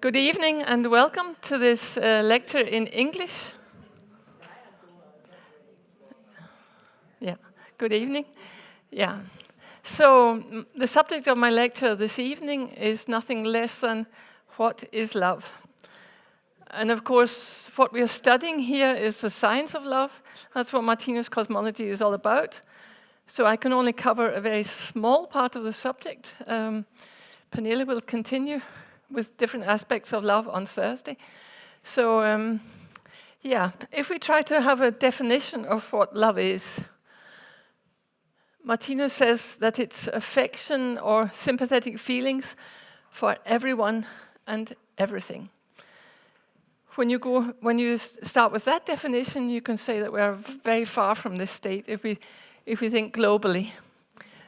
Good evening and welcome to this lecture in English. Yeah, good evening. Yeah. So the subject of my lecture this evening is nothing less than what is love. And of course, what we are studying here is the science of love. That's what Martinus cosmology is all about. So I can only cover a very small part of the subject. Pernille will continue with different aspects of love on Thursday. So, if we try to have a definition of what love is, Martinus says that it's affection or sympathetic feelings for everyone and everything. When you start with that definition, you can say that we are very far from this state if we think globally.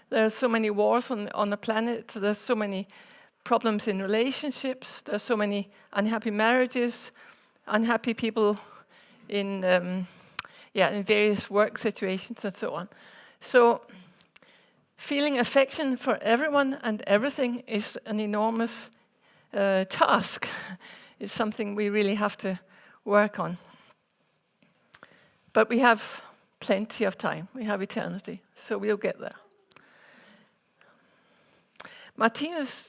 There are so many wars on the planet. There's so many problems in relationships. There's so many unhappy marriages, unhappy people in various work situations and so on. So feeling affection for everyone and everything is an enormous task. It's something we really have to work on. But we have plenty of time. We have eternity, so we'll get there. Martinus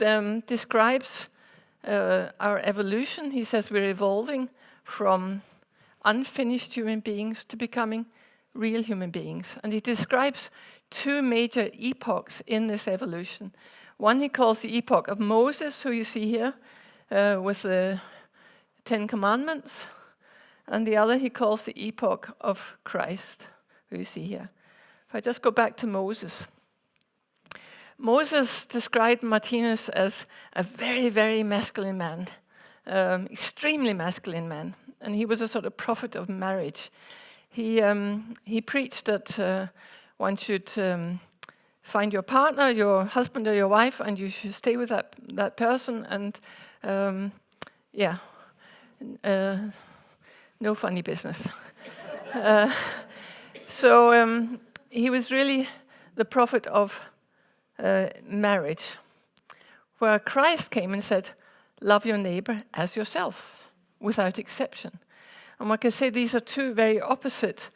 describes our evolution. He says we're evolving from unfinished human beings to becoming real human beings. And he describes two major epochs in this evolution. One he calls the epoch of Moses, who you see here, with the 10 Commandments. And the other he calls the epoch of Christ, who you see here. If I just go back to Moses. Moses described Martinus as a very, very masculine man, extremely masculine man, and he was a sort of prophet of marriage. He preached that one should find your partner, your husband or your wife, and you should stay with that person, and no funny business. So he was really the prophet of marriage, where Christ came and said, love your neighbor as yourself, without exception. And one can say these are two very opposite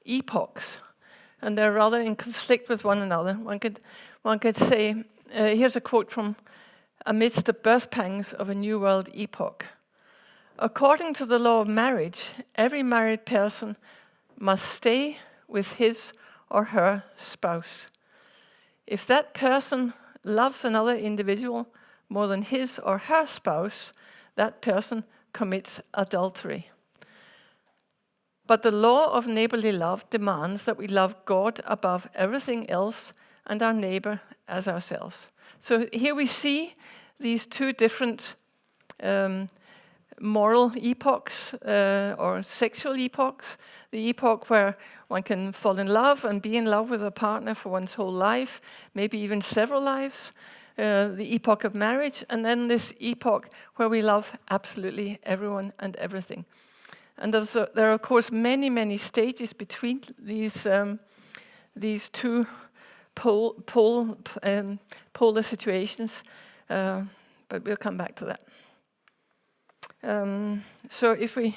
epochs, and they're rather in conflict with one another. One could say, here's a quote from Amidst the Birth Pangs of a New World Epoch. According to the law of marriage, every married person must stay with his or her spouse. If that person loves another individual more than his or her spouse, that person commits adultery. But the law of neighborly love demands that we love God above everything else and our neighbor as ourselves. So here we see these two different moral epochs or sexual epochs. The epoch where one can fall in love and be in love with a partner for one's whole life, maybe even several lives. The epoch of marriage, and then this epoch where we love absolutely everyone and everything. And there are, of course, many, many stages between these two polar situations, but we'll come back to that. So if we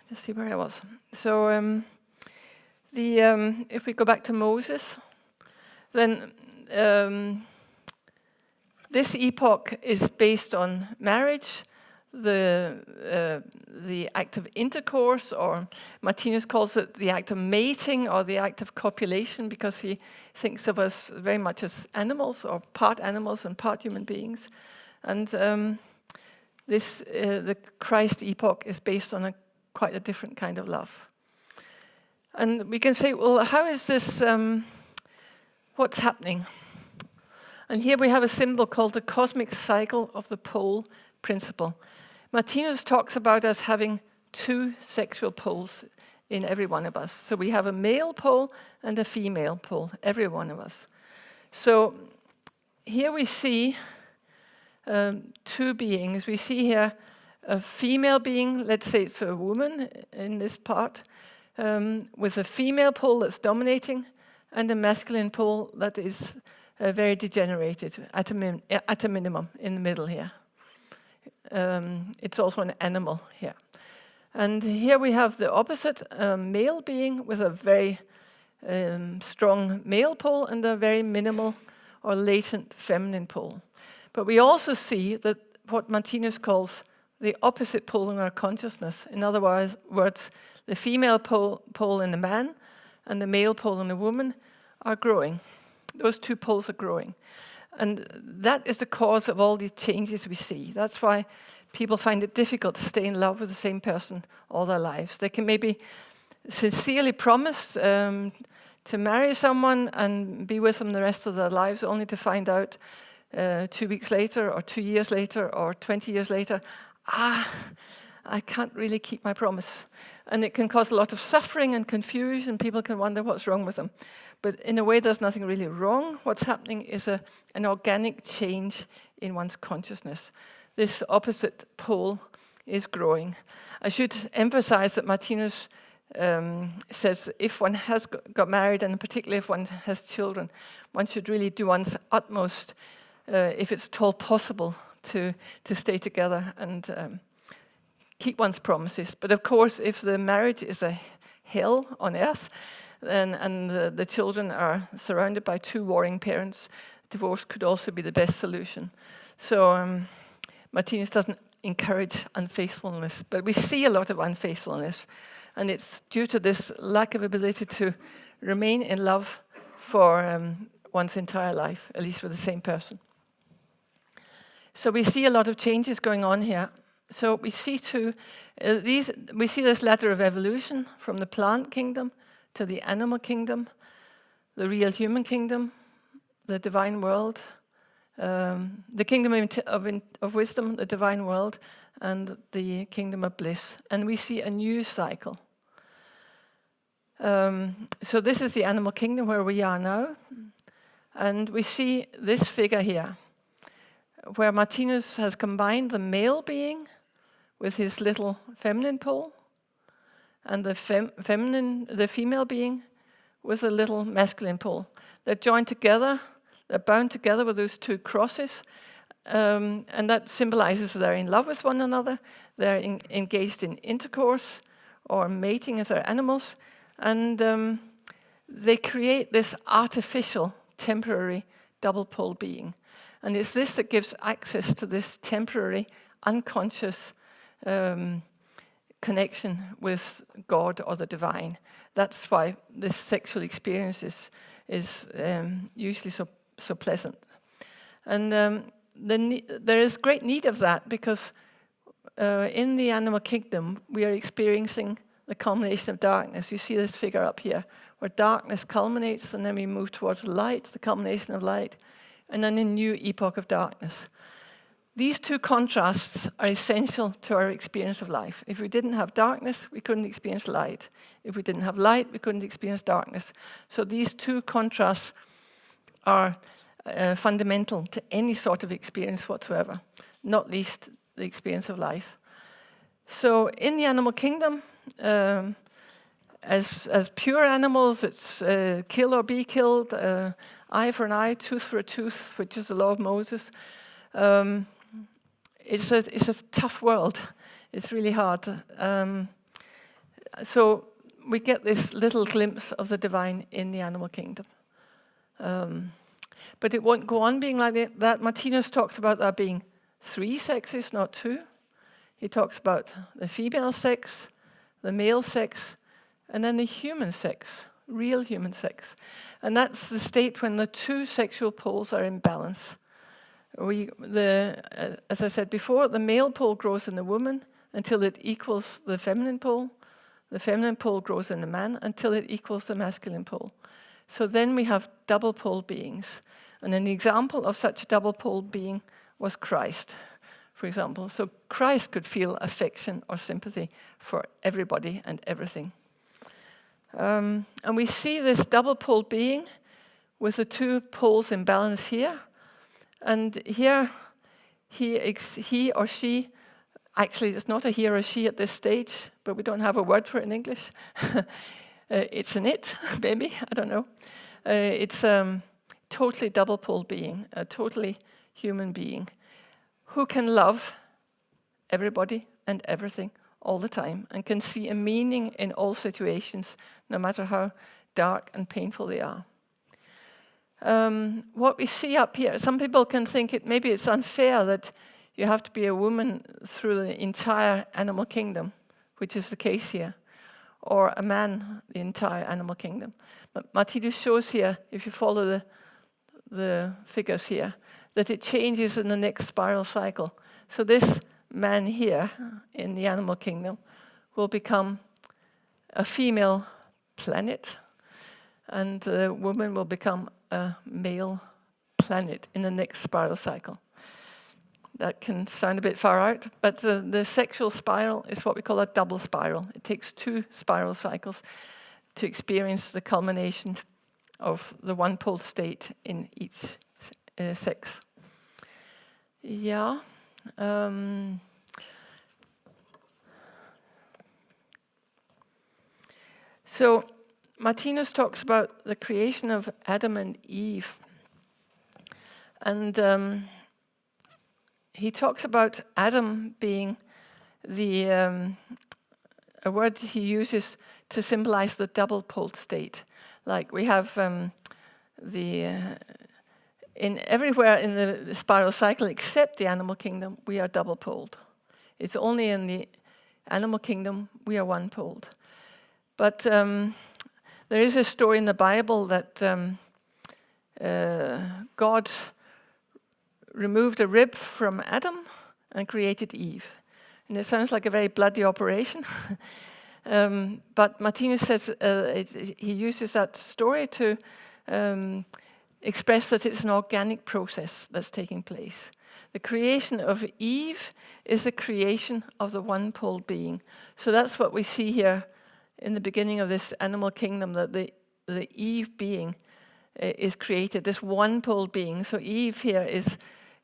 just see where I was. So if we go back to Moses, then this epoch is based on marriage, the act of intercourse, or Martinus calls it the act of mating or the act of copulation, because he thinks of us very much as animals, or part animals and part human beings. And the Christ epoch is based on quite a different kind of love. And we can say, well, how is this, what's happening? And here we have a symbol called the cosmic cycle of the pole principle. Martinus talks about us having two sexual poles in every one of us. So we have a male pole and a female pole, every one of us. So here we see two beings. We see here a female being, let's say it's a woman in this part, with a female pole that's dominating, and a masculine pole that is very degenerated at a minimum in the middle here. It's also an animal here. And here we have the opposite, male being with a very strong male pole and a very minimal or latent feminine pole. But we also see that what Martinus calls the opposite pole in our consciousness. In other words, the female pole in the man and the male pole in the woman are growing. Those two poles are growing. And that is the cause of all these changes we see. That's why people find it difficult to stay in love with the same person all their lives. They can maybe sincerely promise to marry someone and be with them the rest of their lives, only to find out 2 weeks later or 2 years later or 20 years later, I can't really keep my promise. And it can cause a lot of suffering and confusion. People can wonder what's wrong with them. But in a way, there's nothing really wrong. What's happening is an organic change in one's consciousness. This opposite pole is growing. I should emphasize that Martinus says if one has got married, and particularly if one has children, one should really do one's utmost, if it's at all possible, to stay together and keep one's promises. But of course, if the marriage is a hell on earth, and the children are surrounded by 2 warring parents, divorce could also be the best solution. So Martinus doesn't encourage unfaithfulness, but we see a lot of unfaithfulness, and it's due to this lack of ability to remain in love for one's entire life, at least with the same person. So we see a lot of changes going on here. So we see we see this ladder of evolution from the plant kingdom to the animal kingdom, the real human kingdom, the divine world, the kingdom of wisdom, the divine world, and the kingdom of bliss. And we see a new cycle. So this is the animal kingdom where we are now. And we see this figure here, where Martinus has combined the male being with his little feminine pole, and the female being with a little masculine pole. They're joined together, they're bound together with those 2 crosses, and that symbolizes they're in love with one another, they're engaged in intercourse or mating if they're animals, and they create this artificial, temporary, double pole being. And it's this that gives access to this temporary, unconscious connection with God or the divine. That's why this sexual experience is usually so pleasant. And there is great need of that, because in the animal kingdom we are experiencing the culmination of darkness. You see this figure up here, where darkness culminates, and then we move towards light, the culmination of light, and then a new epoch of darkness. These 2 contrasts are essential to our experience of life. If we didn't have darkness, we couldn't experience light. If we didn't have light, we couldn't experience darkness. So these 2 contrasts are fundamental to any sort of experience whatsoever, not least the experience of life. So in the animal kingdom, as pure animals, it's kill or be killed, eye for an eye, tooth for a tooth, which is the law of Moses. It's a tough world. It's really hard. So we get this little glimpse of the divine in the animal kingdom. But it won't go on being like that. Martinus talks about there being 3 sexes, not 2. He talks about the female sex, the male sex, and then the human sex, real human sex. And that's the state when the 2 sexual poles are in balance. As I said before, the male pole grows in the woman until it equals the feminine pole. The feminine pole grows in the man until it equals the masculine pole. So then we have double pole beings. And an example of such a double pole being was Christ, for example. So Christ could feel affection or sympathy for everybody and everything. And we see this double pole being with the 2 poles in balance here. And here, he or she, actually it's not a he or a she at this stage, but we don't have a word for it in English. It's an it, maybe, I don't know. It's totally double-poled being, a totally human being, who can love everybody and everything all the time, and can see a meaning in all situations, no matter how dark and painful they are. What we see up here, some people can think maybe it's unfair that you have to be a woman through the entire animal kingdom, which is the case here, or a man the entire animal kingdom. But Martinus shows here, if you follow the figures here, that it changes in the next spiral cycle. So this man here in the animal kingdom will become a female planet, and the woman will become a male planet in the next spiral cycle. That can sound a bit far out, but the sexual spiral is what we call a double spiral. It takes 2 spiral cycles to experience the culmination of the one-poled state in each sex. Yeah. So Martinus talks about the creation of Adam and Eve. And he talks about Adam being a word he uses to symbolize the double-poled state. Like we have everywhere in the spiral cycle except the animal kingdom, we are double-poled. It's only in the animal kingdom we are one-poled. But there is a story in the Bible that God removed a rib from Adam and created Eve. And it sounds like a very bloody operation. But Martinus says he uses that story to express that it's an organic process that's taking place. The creation of Eve is the creation of the one-poled being. So that's what we see here in the beginning of this animal kingdom, that the Eve being is created, this one-poled being. So Eve here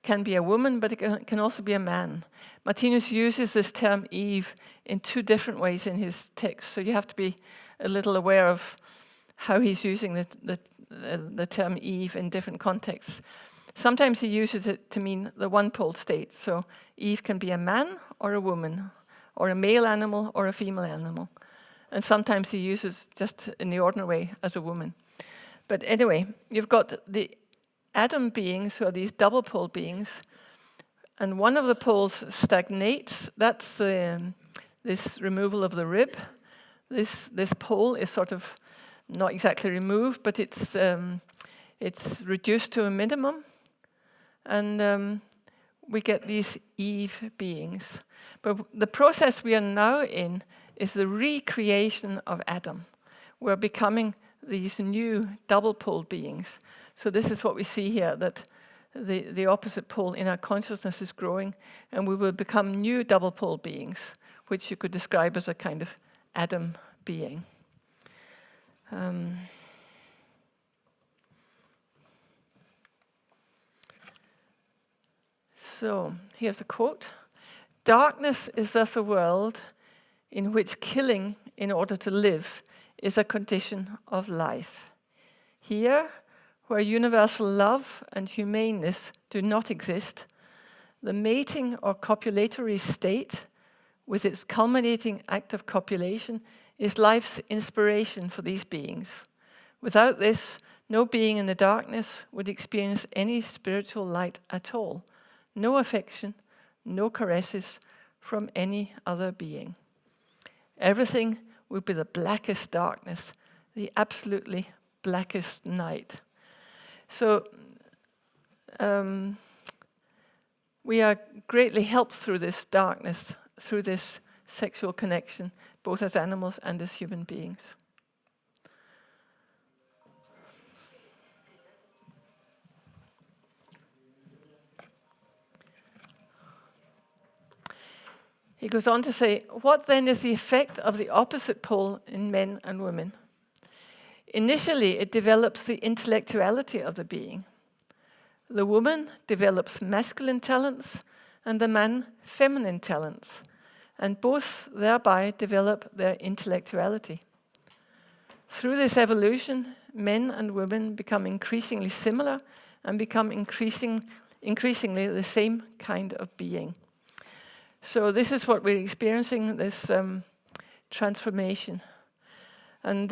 can be a woman, but it can also be a man. Martinus uses this term Eve in 2 different ways in his text, so you have to be a little aware of how he's using the term Eve in different contexts. Sometimes he uses it to mean the one-poled state, so Eve can be a man or a woman, or a male animal or a female animal. And sometimes he uses just in the ordinary way as a woman. But anyway, you've got the Adam beings, who are these double-poled beings, and one of the poles stagnates. That's this removal of the rib. This pole is sort of not exactly removed, but it's reduced to a minimum, and we get these Eve beings. But the process we are now in is the recreation of Adam. We're becoming these new double-poled beings. So this is what we see here, that the opposite pole in our consciousness is growing, and we will become new double-poled beings, which you could describe as a kind of Adam being. So here's a quote. "Darkness is thus a world in which killing in order to live is a condition of life. Here, where universal love and humaneness do not exist, the mating or copulatory state, with its culminating act of copulation, is life's inspiration for these beings. Without this, no being in the darkness would experience any spiritual light at all, no affection, no caresses from any other being. Everything would be the blackest darkness, the absolutely blackest night." So we are greatly helped through this darkness, through this sexual connection, both as animals and as human beings. He goes on to say, what then is the effect of the opposite pole in men and women? Initially, it develops the intellectuality of the being. The woman develops masculine talents, and the man feminine talents, and both thereby develop their intellectuality. Through this evolution, men and women become increasingly similar and become increasingly the same kind of being. So this is what we're experiencing, this transformation. And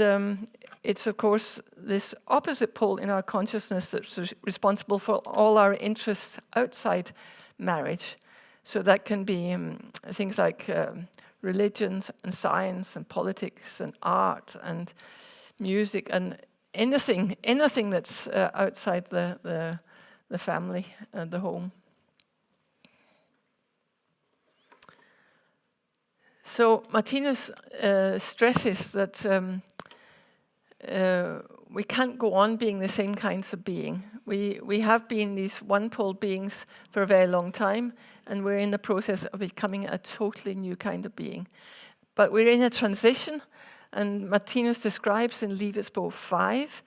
it's, of course, this opposite pole in our consciousness that's responsible for all our interests outside marriage. So that can be things like religions and science and politics and art and music and anything that's outside the family and the home. So Martinus stresses that we can't go on being the same kinds of being. We have been these one-pole beings for a very long time, and we're in the process of becoming a totally new kind of being. But we're in a transition, and Martinus describes in Livets 5,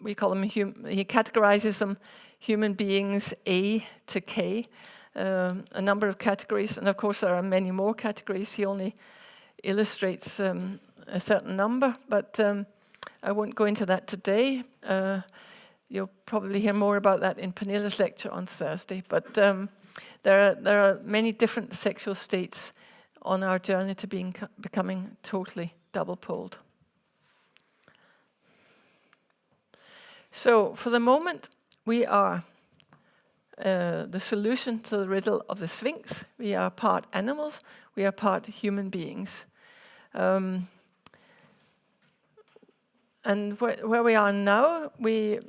we call them, he categorizes them human beings A to K, a number of categories, and of course there are many more categories. He only illustrates a certain number, but I won't go into that today. You'll probably hear more about that in Pernilla's lecture on Thursday, but there are many different sexual states on our journey to becoming totally double-poled. So for the moment, we are the solution to the riddle of the Sphinx. We are part animals, we are part human beings. And where we are now, we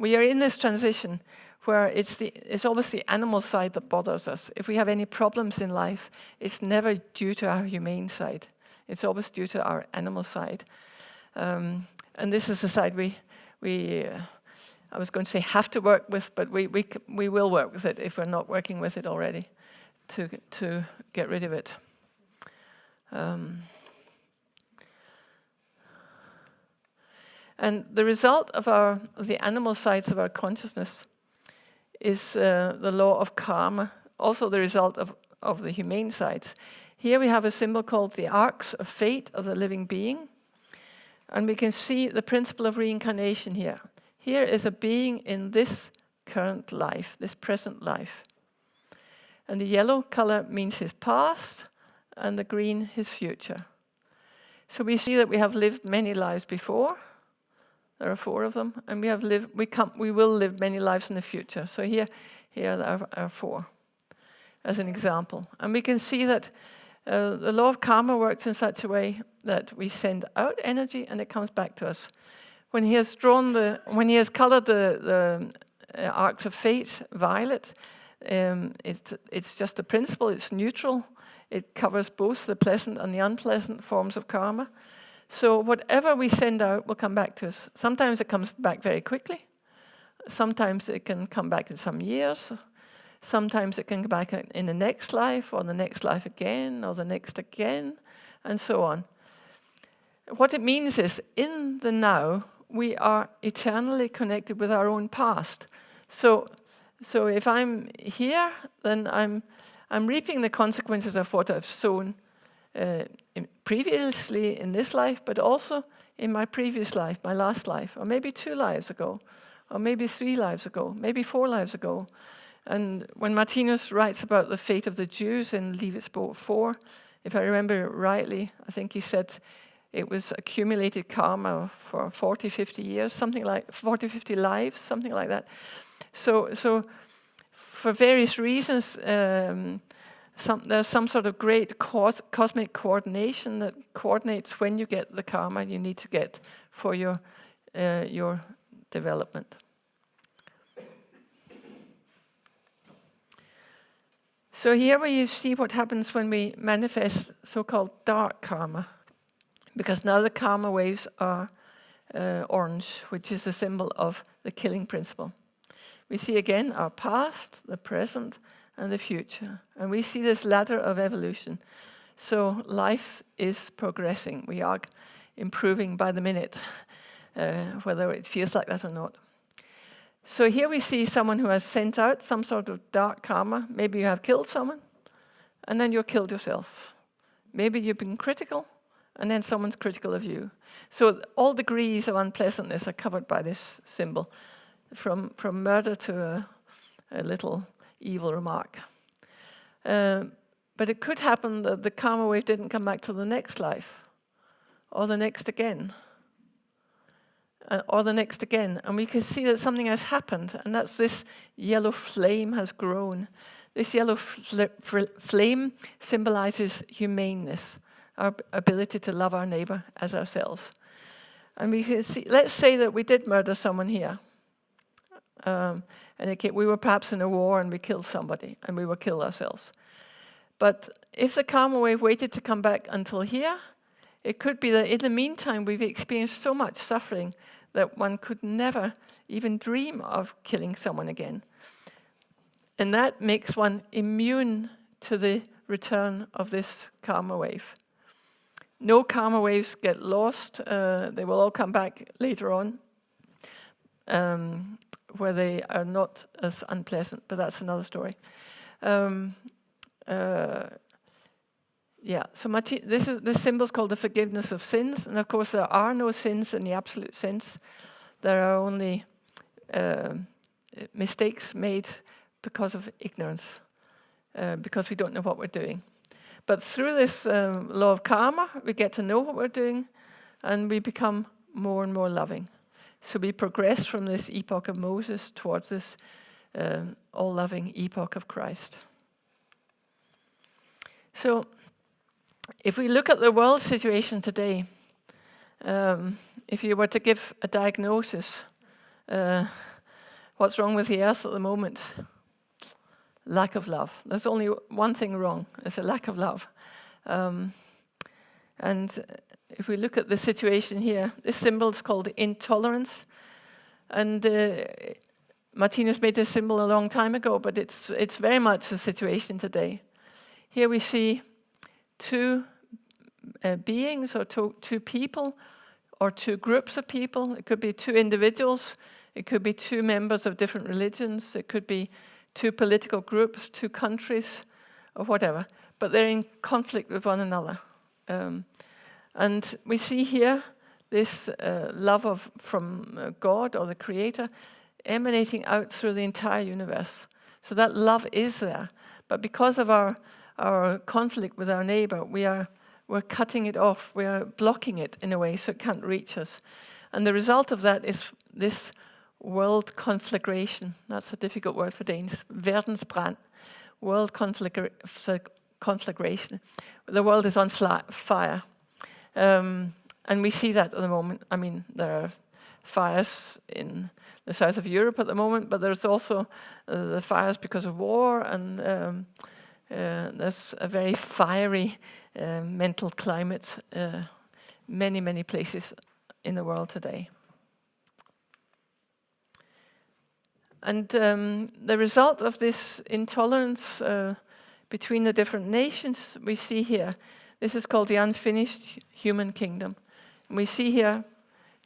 are in this transition where it's always the animal side that bothers us. If we have any problems in life, it's never due to our humane side. It's always due to our animal side. And this is the side I was going to say have to work with, but we will work with it if we're not working with it already to get rid of it. And the result of the animal sides of our consciousness is the law of karma, also the result of the humane sides. Here we have a symbol called the arcs of fate of the living being, and we can see the principle of reincarnation here. Here is a being in this current life, this present life. And the yellow color means his past, and the green his future. So we see that we have lived many lives before. There are 4 of them, and we will live many lives in the future. So here there are 4, as an example. And we can see that the law of karma works in such a way that we send out energy and it comes back to us. When he has colored the arcs of fate violet, it's just a principle. It's neutral. It covers both the pleasant and the unpleasant forms of karma. So whatever we send out will come back to us. Sometimes it comes back very quickly. Sometimes it can come back in some years. Sometimes it can come back in the next life, or the next life again, or the next again, and so on. What it means is, in the now, we are eternally connected with our own past. So if I'm here, then I'm reaping the consequences of what I've sown previously in this life, but also in my previous life, my last life, or maybe 2 lives ago, or maybe 3 lives ago, maybe 4 lives ago. And when Martinus writes about the fate of the Jews in Livets 4, if I remember rightly, I think he said it was accumulated karma for 40, 50 years, something like 40, 50 lives, something like that. So for various reasons, there's some sort of great cosmic coordination that coordinates when you get the karma you need to get for your development. So here we see what happens when we manifest so-called dark karma, because now the karma waves are orange, which is a symbol of the killing principle. We see again our past, the present, and the future. And we see this ladder of evolution. So life is progressing. We are improving by the minute, whether it feels like that or not. So here we see someone who has sent out some sort of dark karma. Maybe you have killed someone, and then you're killed yourself. Maybe you've been critical, and then someone's critical of you. So all degrees of unpleasantness are covered by this symbol, from murder to a little evil remark. But it could happen that the karma wave didn't come back to the next life, or the next again, or the next again. And we can see that something has happened, and that's this yellow flame has grown. This yellow flame symbolizes humaneness, our ability to love our neighbor as ourselves. And we can see, let's say that we did murder someone here. And we were perhaps in a war and we killed somebody, and we were killed ourselves. But if the karma wave waited to come back until here, it could be that in the meantime we've experienced so much suffering that one could never even dream of killing someone again. And that makes one immune to the return of this karma wave. No karma waves get lost. They will all come back later on, where they are not as unpleasant, but that's another story. So this symbol is called the forgiveness of sins, and of course there are no sins in the absolute sense. There are only mistakes made because of ignorance, because we don't know what we're doing. But through this law of karma, we get to know what we're doing, and we become more and more loving. So we progress from this epoch of Moses towards this all-loving epoch of Christ. So if we look at the world situation today, if you were to give a diagnosis, what's wrong with the earth at the moment? Lack of love. There's only one thing wrong. It's a lack of love. And if we look at the situation here, this symbol is called intolerance. And Martinus made this symbol a long time ago, but it's very much the situation today. Here we see two beings, or two people, or two groups of people. It could be two individuals. It could be two members of different religions. It could be two political groups, two countries, or whatever. But they're in conflict with one another. And we see here this love from God or the Creator emanating out through the entire universe. So that love is there. But because of our conflict with our neighbor, we're cutting it off. We are blocking it in a way so it can't reach us. And the result of that is this world conflagration. That's a difficult word for Danes. Verdensbrand. World conflagration. The world is on fire. And we see that at the moment. I mean, there are fires in the south of Europe at the moment, but there's also the fires because of war, and there's a very fiery mental climate many, many places in the world today. And the result of this intolerance between the different nations we see here, this is called the unfinished human kingdom. And we see here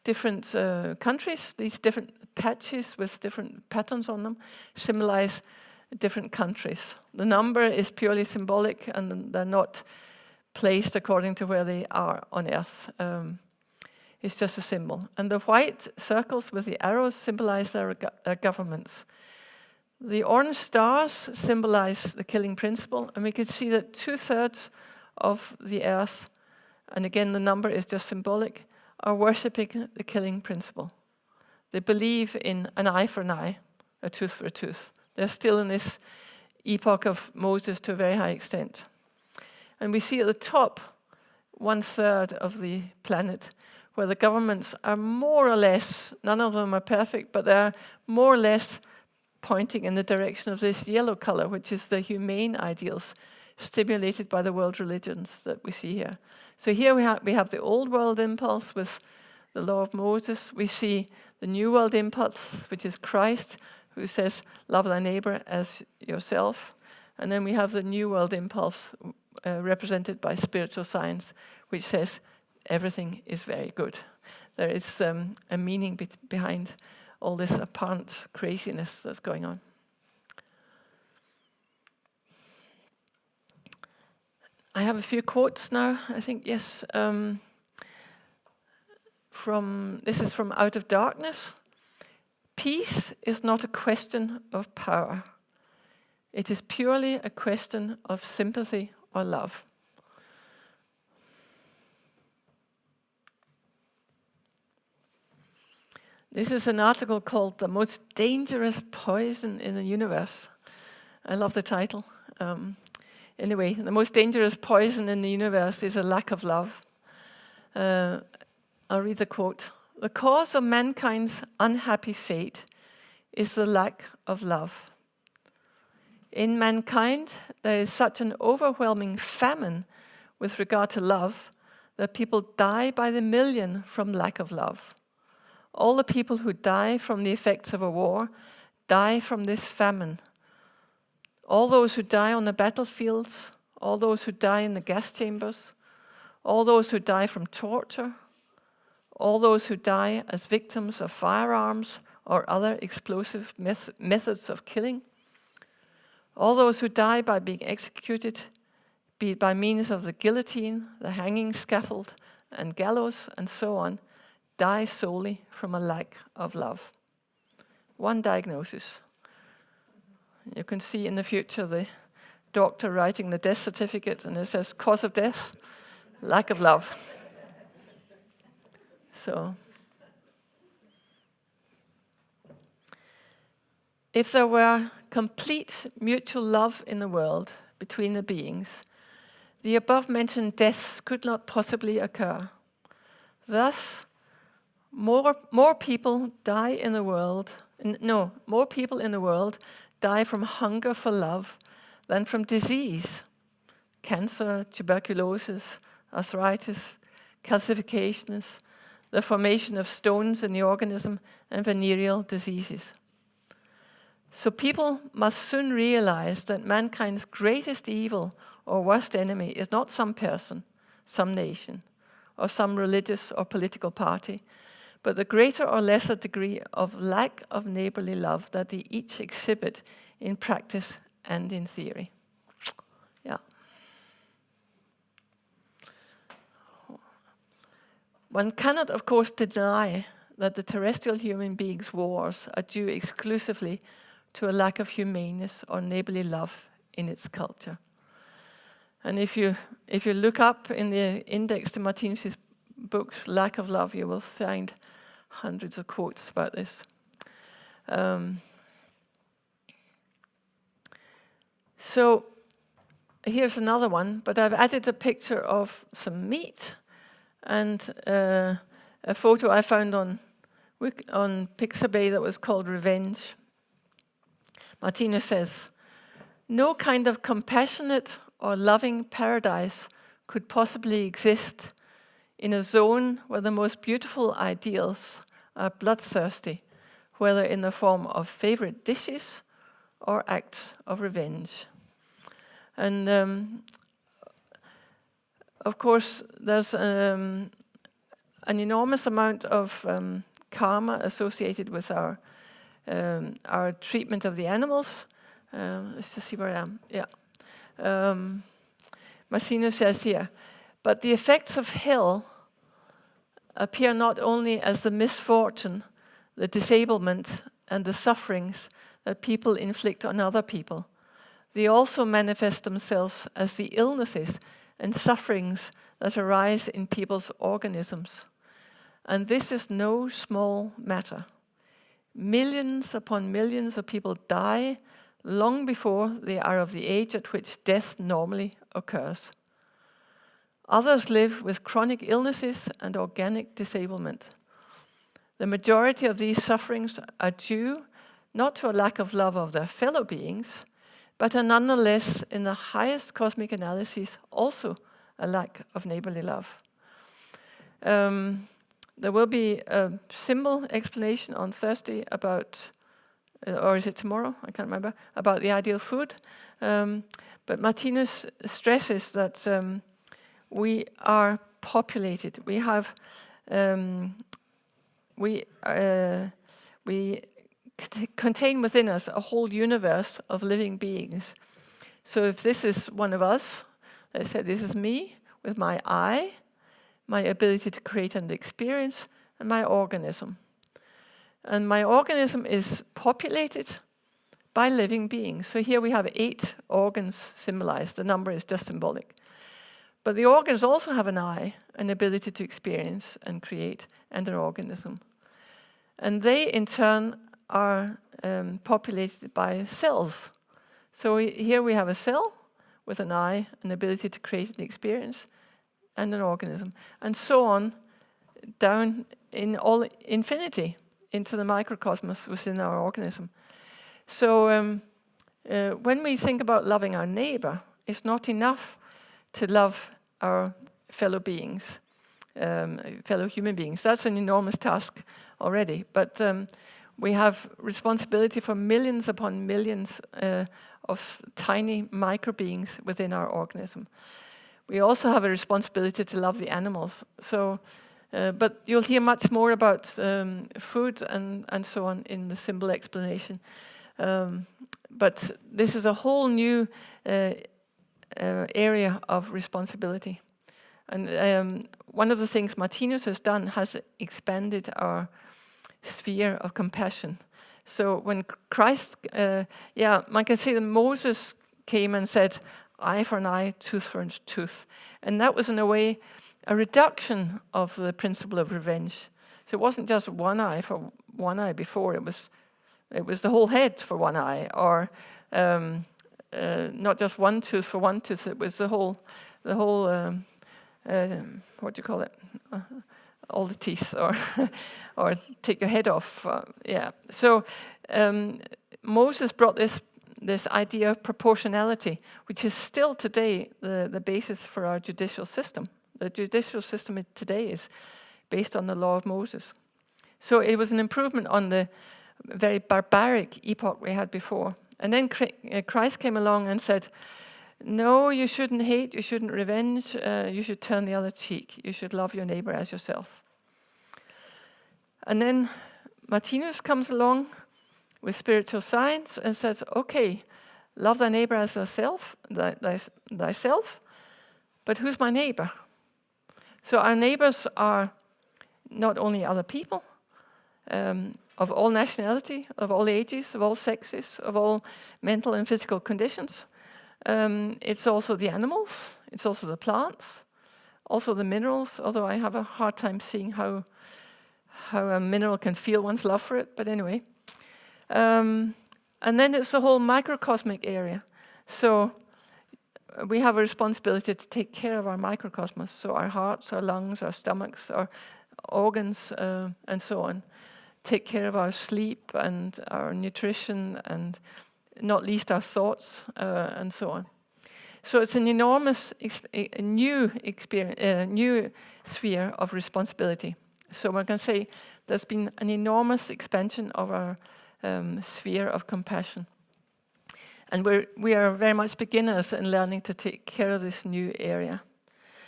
different countries, these different patches with different patterns on them, symbolize different countries. The number is purely symbolic, and they're not placed according to where they are on Earth. It's just a symbol. And the white circles with the arrows symbolize their governments. The orange stars symbolize the killing principle, and we can see that 2/3 of the Earth, and again the number is just symbolic, are worshipping the killing principle. They believe in an eye for an eye, a tooth for a tooth. They're still in this epoch of Moses to a very high extent. And we see at the top 1/3 of the planet where the governments are more or less, none of them are perfect, but they're more or less pointing in the direction of this yellow color, which is the humane ideals stimulated by the world religions that we see here. So here we have the old world impulse with the law of Moses. We see the new world impulse, which is Christ, who says, love thy neighbor as yourself. And then we have the new world impulse represented by spiritual science, which says everything is very good. There is a meaning behind all this apparent craziness that's going on. I have a few quotes now, I think, yes. This is from Out of Darkness. Peace is not a question of power. It is purely a question of sympathy or love. This is an article called The Most Dangerous Poison in the Universe. I love the title. Anyway, the most dangerous poison in the universe is a lack of love. I'll read the quote. The cause of mankind's unhappy fate is the lack of love. In mankind, there is such an overwhelming famine with regard to love that people die by the million from lack of love. All the people who die from the effects of a war die from this famine. All those who die on the battlefields, all those who die in the gas chambers, all those who die from torture, all those who die as victims of firearms or other explosive methods of killing, all those who die by being executed, be it by means of the guillotine, the hanging scaffold, and gallows, and so on, die solely from a lack of love. One diagnosis. You can see in the future the doctor writing the death certificate, and it says, cause of death, lack of love. So, if there were complete mutual love in the world between the beings, the above-mentioned deaths could not possibly occur. Thus, more people die in the world. More people in the world die from hunger for love than from disease, cancer, tuberculosis, arthritis, calcifications, the formation of stones in the organism, and venereal diseases. So people must soon realize that mankind's greatest evil or worst enemy is not some person, some nation, or some religious or political party, but the greater or lesser degree of lack of neighborly love that they each exhibit in practice and in theory. Yeah. One cannot, of course, deny that the terrestrial human beings' wars are due exclusively to a lack of humaneness or neighborly love in its culture. And if you look up in the index to Martinus' books, Lack of Love, you will find hundreds of quotes about this. So here's another one, but I've added a picture of some meat and a photo I found on Pixabay that was called Revenge. Martinus says, no kind of compassionate or loving paradise could possibly exist in a zone where the most beautiful ideals are bloodthirsty, whether in the form of favorite dishes or acts of revenge. And of course, there's an enormous amount of karma associated with our treatment of the animals. Let's just see where I am. Yeah. Martinus says here, but the effects of hell appear not only as the misfortune, the disablement, and the sufferings that people inflict on other people. They also manifest themselves as the illnesses and sufferings that arise in people's organisms. And this is no small matter. Millions upon millions of people die long before they are of the age at which death normally occurs. Others live with chronic illnesses and organic disablement. The majority of these sufferings are due not to a lack of love of their fellow beings, but are nonetheless, in the highest cosmic analyses, also a lack of neighborly love. There will be a symbol explanation on Thursday about, or is it tomorrow? I can't remember, about the ideal food. But Martinus stresses that we are populated. We have, we contain within us a whole universe of living beings. So if this is one of us, I said, this is me with my I, my ability to create and experience, and my organism. And my organism is populated by living beings. So here we have 8 organs symbolized. The number is just symbolic. But the organs also have an I, an ability to experience and create, and an organism. And they, in turn, are populated by cells. So here we have a cell with an I, an ability to create and experience, and an organism. And so on, down in all infinity, into the microcosmos within our organism. So when we think about loving our neighbor, it's not enough to love our fellow beings, fellow human beings. That's an enormous task already. But we have responsibility for millions upon millions of tiny micro beings within our organism. We also have a responsibility to love the animals. So, but you'll hear much more about food and so on in the symbol explanation. But this is a whole new area of responsibility. And one of the things Martinus has done has expanded our sphere of compassion. So when Christ, one can say that Moses came and said, eye for an eye, tooth for a tooth. And that was in a way a reduction of the principle of revenge. So it wasn't just one eye for one eye before, it was the whole head for one eye, or not just one tooth for one tooth, it was the whole what do you call it? All the teeth, or take your head off. So Moses brought this idea of proportionality, which is still today the basis for our judicial system. The judicial system today is based on the law of Moses. So it was an improvement on the very barbaric epoch we had before. And then Christ came along and said, no, you shouldn't hate, you shouldn't revenge, you should turn the other cheek. You should love your neighbor as yourself. And then Martinus comes along with spiritual science and says, okay, love thy neighbor as thyself, but who's my neighbor? So our neighbors are not only other people, of all nationality, of all ages, of all sexes, of all mental and physical conditions. It's also the animals, it's also the plants, also the minerals, although I have a hard time seeing how a mineral can feel one's love for it, but anyway. And then it's the whole microcosmic area. So we have a responsibility to take care of our microcosmos, so our hearts, our lungs, our stomachs, our organs, and so on. Take care of our sleep and our nutrition and not least our thoughts, and so on. So it's an enormous new sphere of responsibility. So one can say there's been an enormous expansion of our sphere of compassion. And we are very much beginners in learning to take care of this new area.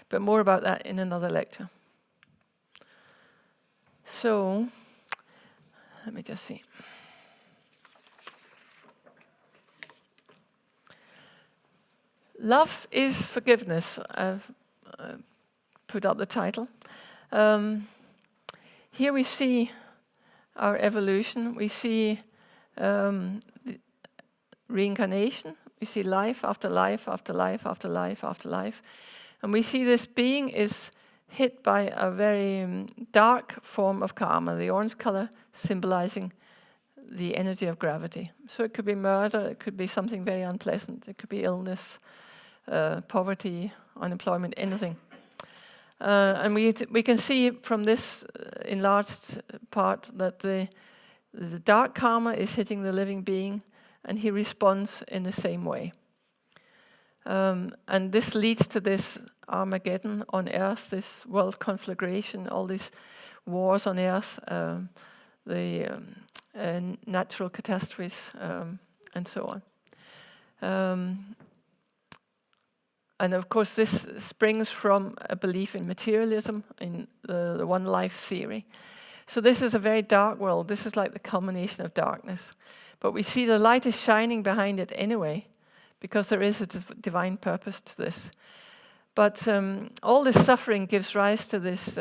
But more about that in another lecture. So, let me just see. Love is forgiveness. I've put up the title. Here we see our evolution. We see reincarnation. We see life after life after life after life after life. And we see this being is hit by a very dark form of karma, the orange color symbolizing the energy of gravity. So it could be murder, it could be something very unpleasant, it could be illness, poverty, unemployment, anything. And we can see from this enlarged part that the dark karma is hitting the living being, and he responds in the same way. And this leads to this Armageddon on Earth, this world conflagration, all these wars on Earth, the natural catastrophes, and so on. And of course, this springs from a belief in materialism, in the one life theory. So this is a very dark world. This is like the culmination of darkness. But we see the light is shining behind it anyway, because there is a divine purpose to this. But all this suffering gives rise to this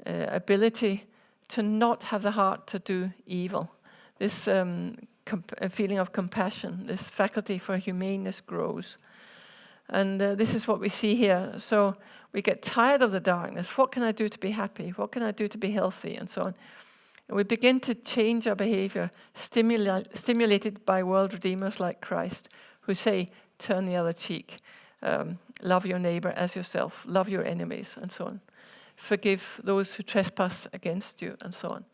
ability to not have the heart to do evil. This feeling of compassion, this faculty for humaneness grows. And this is what we see here. So we get tired of the darkness. What can I do to be happy? What can I do to be healthy? And so on. And we begin to change our behavior, stimulated by world redeemers like Christ, who say, turn the other cheek, love your neighbor as yourself, love your enemies, and so on. Forgive those who trespass against you, and so on.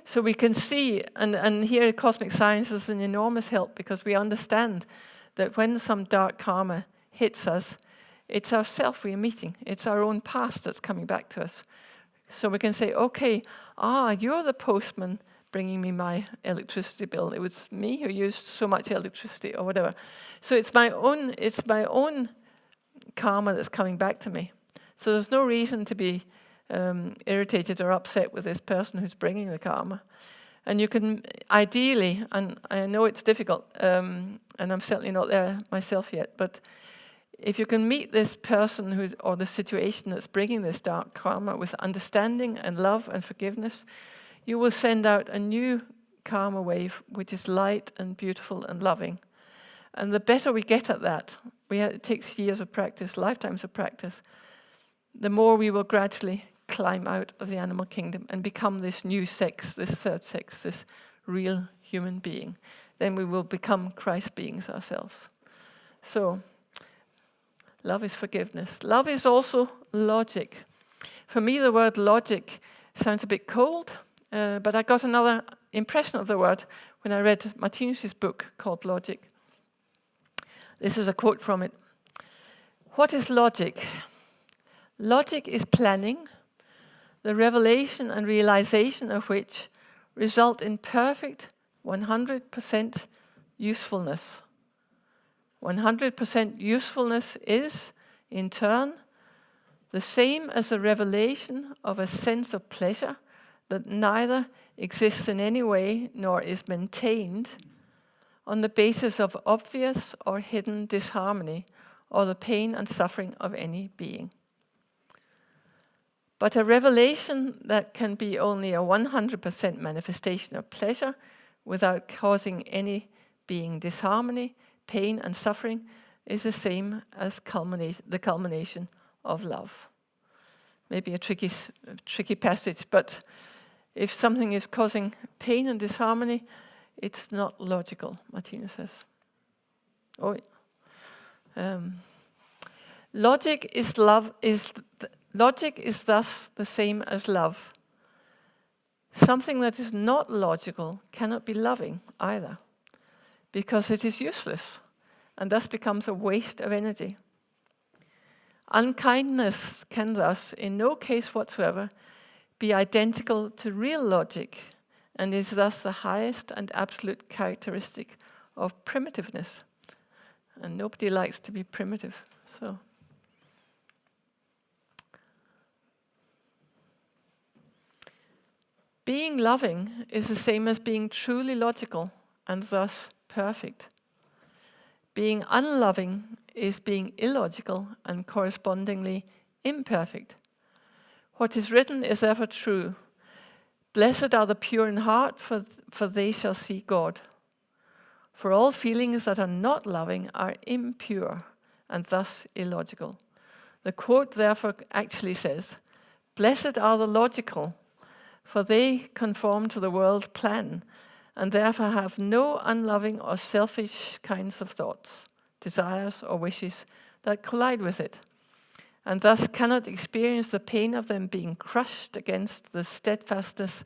So we can see, and here cosmic science is an enormous help, because we understand that when some dark karma hits us, it's ourself we are meeting. It's our own past that's coming back to us. So we can say, okay, you're the postman bringing me my electricity bill. It was me who used so much electricity, or whatever. So it's my own karma that's coming back to me. So there's no reason to be irritated or upset with this person who's bringing the karma. And you can ideally, and I know it's difficult, and I'm certainly not there myself yet, but if you can meet this person or the situation that's bringing this dark karma with understanding and love and forgiveness, you will send out a new karma wave, which is light and beautiful and loving. And the better we get at that, it takes years of practice, lifetimes of practice, the more we will gradually climb out of the animal kingdom and become this new sex, this third sex, this real human being. Then we will become Christ beings ourselves. So, love is forgiveness. Love is also logic. For me, the word logic sounds a bit cold, but I got another impression of the word when I read Martinus' book called Logic. This is a quote from it. What is logic? Logic is planning, the revelation and realization of which result in perfect 100% usefulness. 100% usefulness is, in turn, the same as the revelation of a sense of pleasure that neither exists in any way nor is maintained on the basis of obvious or hidden disharmony or the pain and suffering of any being. But a revelation that can be only a 100% manifestation of pleasure without causing any being disharmony, pain and suffering is the same as the culmination of love. Maybe a tricky passage, but if something is causing pain and disharmony, it's not logical, Martinus says. Logic is thus the same as love. Something that is not logical cannot be loving either, because it is useless and thus becomes a waste of energy. Unkindness can thus, in no case whatsoever, be identical to real logic and is thus the highest and absolute characteristic of primitiveness. And nobody likes to be primitive, so. Being loving is the same as being truly logical and thus perfect. Being unloving is being illogical and correspondingly imperfect. What is written is ever true. Blessed are the pure in heart, for they shall see God. For all feelings that are not loving are impure and thus illogical. The quote therefore actually says, blessed are the logical, for they conform to the world plan and therefore have no unloving or selfish kinds of thoughts, desires or wishes that collide with it, and thus cannot experience the pain of them being crushed against the steadfastness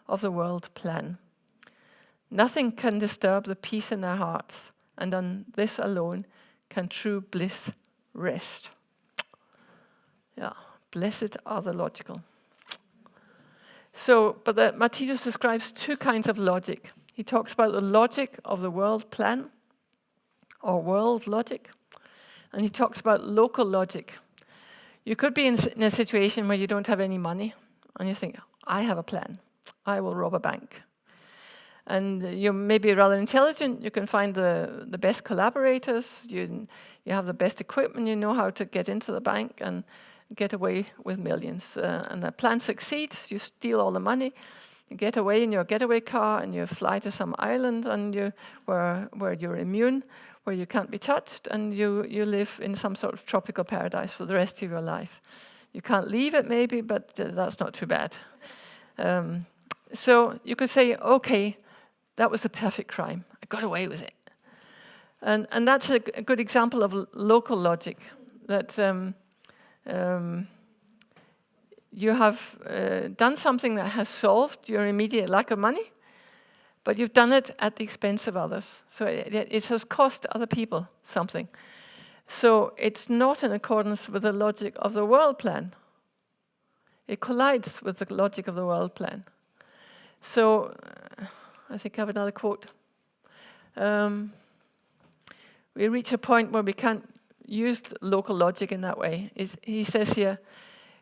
of the world plan. Nothing can disturb the peace in their hearts, and on this alone can true bliss rest. Yeah, blessed are the logical. So, but Martinus describes two kinds of logic. He talks about the logic of the world plan, or world logic, and he talks about local logic. You could be in a situation where you don't have any money, and you think, I have a plan. I will rob a bank. and you may be rather intelligent. You can find the best collaborators. You have the best equipment. You know how to get into the bank and get away with millions. And the plan succeeds. You steal all the money. You get away in your getaway car and you fly to some island and where you're immune, where you can't be touched, and you live in some sort of tropical paradise for the rest of your life. You can't leave it maybe, but that's not too bad. So you could say, okay, that was a perfect crime. I got away with it. And that's a good example of local logic, that you have done something that has solved your immediate lack of money, but you've done it at the expense of others. So it has cost other people something. So it's not in accordance with the logic of the world plan. It collides with the logic of the world plan. So I think I have another quote. We reach a point where we can't use local logic in that way. He says here,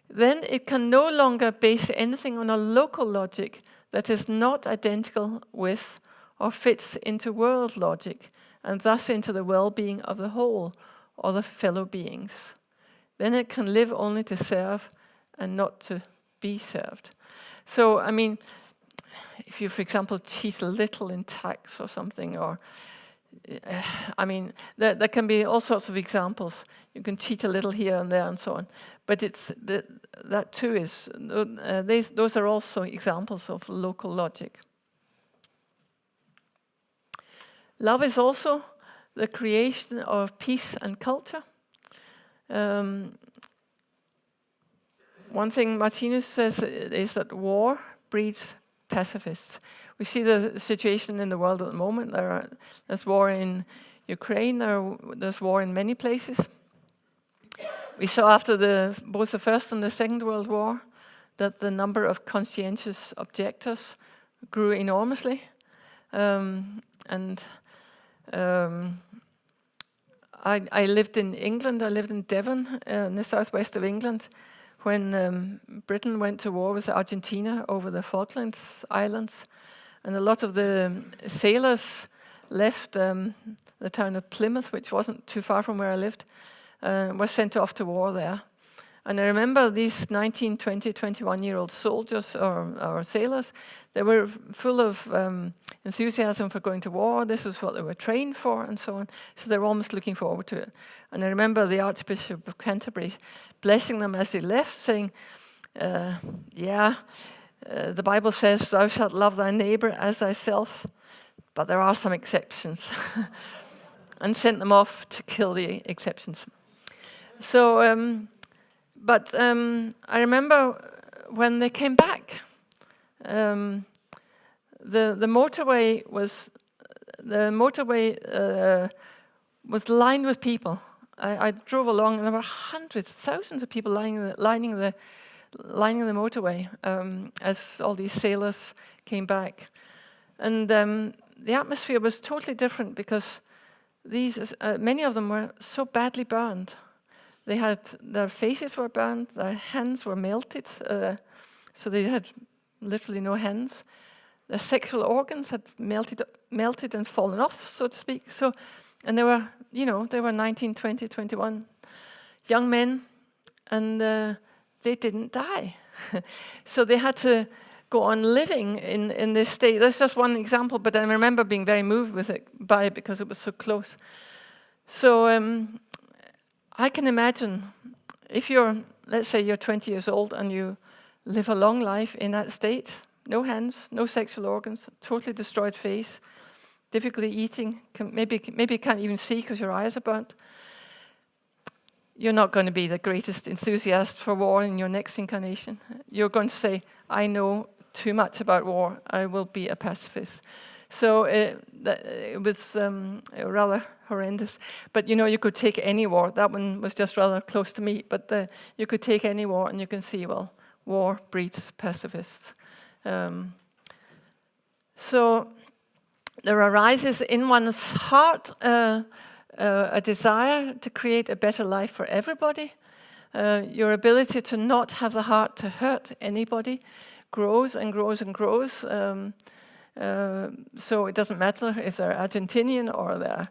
then it can no longer base anything on a local logic that is not identical with or fits into world logic, and thus into the well-being of the whole or the fellow beings. Then it can live only to serve and not to be served. So, I mean, if you, for example, cheat a little in tax or something, or I mean, there can be all sorts of examples. You can cheat a little here and there and so on. But that too is, those are also examples of local logic. Love is also the creation of peace and culture. One thing Martinus says is that war breeds pacifists. We see the situation in the world at the moment. There's war in Ukraine, there's war in many places. We saw after both the First and the Second World War that the number of conscientious objectors grew enormously. I lived in England, I lived in Devon, in the southwest of England, when Britain went to war with Argentina over the Falklands Islands. And a lot of the sailors left the town of Plymouth, which wasn't too far from where I lived, were sent off to war there. And I remember these 19, 20, 21-year-old soldiers or sailors, they were full of enthusiasm for going to war. This is what they were trained for and so on. So they were almost looking forward to it. And I remember the Archbishop of Canterbury blessing them as they left, saying, the Bible says, thou shalt love thy neighbor as thyself, but there are some exceptions. And sent them off to kill the exceptions. So, I remember when they came back, the motorway was lined with people. I drove along, and there were hundreds, thousands of people lining the motorway as all these sailors came back, and the atmosphere was totally different because many of them were so badly burned. Their faces were burned, their hands were melted, so they had literally no hands. Their sexual organs had melted and fallen off, so to speak. So, and they were 19, 20, 21 young men, and they didn't die. So they had to go on living in this state. That's just one example, but I remember being very moved by it because it was so close. So I can imagine if let's say you're 20 years old and you live a long life in that state, no hands, no sexual organs, totally destroyed face, difficulty eating, maybe you can't even see because your eyes are burnt. You're not going to be the greatest enthusiast for war in your next incarnation. You're going to say, I know too much about war, I will be a pacifist. So it was rather horrendous. But you could take any war. That one was just rather close to me. But you could take any war and you can see, well, war breeds pacifists. So there arises in one's heart a desire to create a better life for everybody. Your ability to not have the heart to hurt anybody grows and grows and grows. So it doesn't matter if they're Argentinian or they're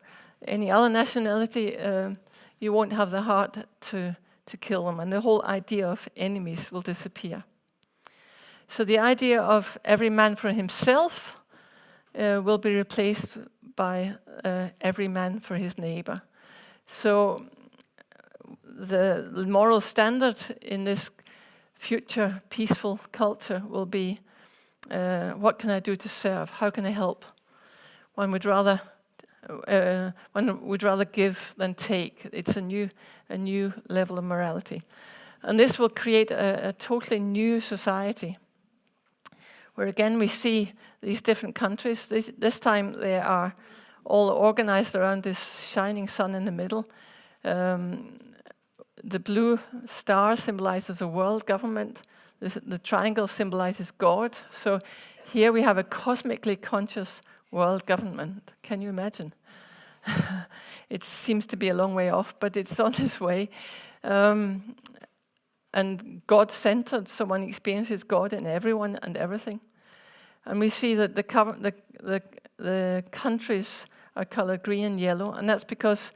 any other nationality, you won't have the heart to kill them, and the whole idea of enemies will disappear. So the idea of every man for himself will be replaced by every man for his neighbor. So the moral standard in this future peaceful culture will be, what can I do to serve? How can I help? One would rather give than take. It's a new level of morality. And this will create a totally new society, where again we see these different countries. This time they are all organized around this shining sun in the middle. The blue star symbolizes a world government. The triangle symbolizes God. So here we have a cosmically conscious world government. Can you imagine? It seems to be a long way off, but it's on its way. And God-centered, so one experiences God in everyone and everything. And we see that the countries are colored green and yellow, and that's because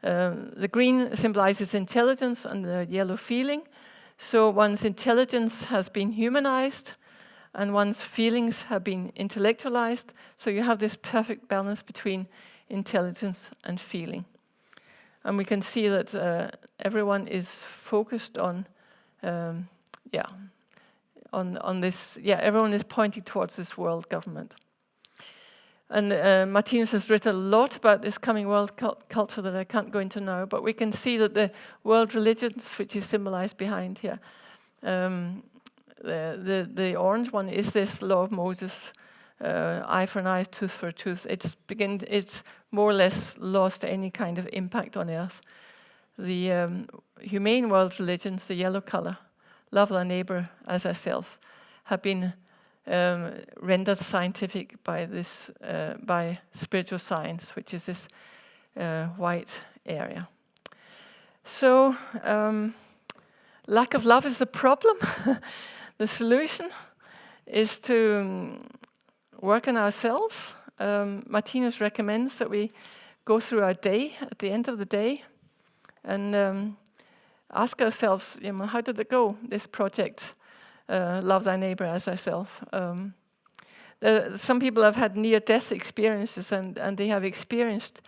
the green symbolizes intelligence and the yellow feeling. So one's intelligence has been humanized and one's feelings have been intellectualized. So you have this perfect balance between intelligence and feeling. And we can see that everyone is focused on this. Everyone is pointing towards this world government. And Martinus has written a lot about this coming world culture that I can't go into now, but we can see that the world religions, which is symbolized behind here, the orange one is this law of Moses, eye for an eye, tooth for a tooth. It's more or less lost any kind of impact on earth. The humane world religions, the yellow color, love thy neighbor as thyself, have been rendered scientific by this by spiritual science, which is this white area. So lack of love is the problem. The solution is to work on ourselves. Martinus recommends that we go through our day at the end of the day and ask ourselves, how did it go, this project? Love thy neighbor as thyself. Some people have had near-death experiences, and they have experienced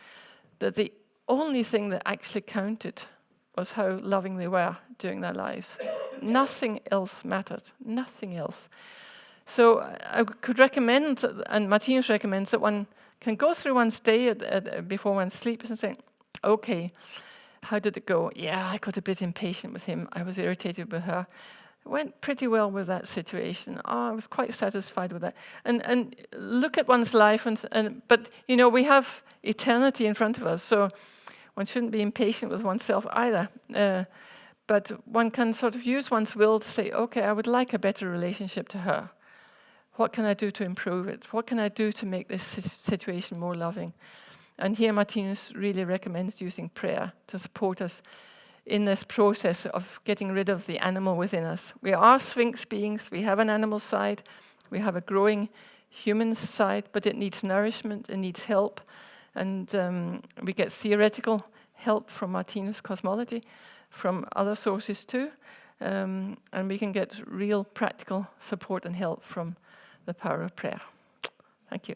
that the only thing that actually counted was how loving they were during their lives. Nothing else mattered, nothing else. So I could recommend, and Martinus recommends, that one can go through one's day before one sleeps and say, okay, how did it go? Yeah, I got a bit impatient with him. I was irritated with her. It went pretty well with that situation. I was quite satisfied with that. And look at one's life. But, we have eternity in front of us, so one shouldn't be impatient with oneself either. But one can sort of use one's will to say, okay, I would like a better relationship to her. What can I do to improve it? What can I do to make this situation more loving? And here Martinus really recommends using prayer to support us in this process of getting rid of the animal within us. We are sphinx beings. We have an animal side. We have a growing human side, but it needs nourishment. It needs help. And we get theoretical help from Martinus cosmology, from other sources too. And we can get real practical support and help from the power of prayer. Thank you.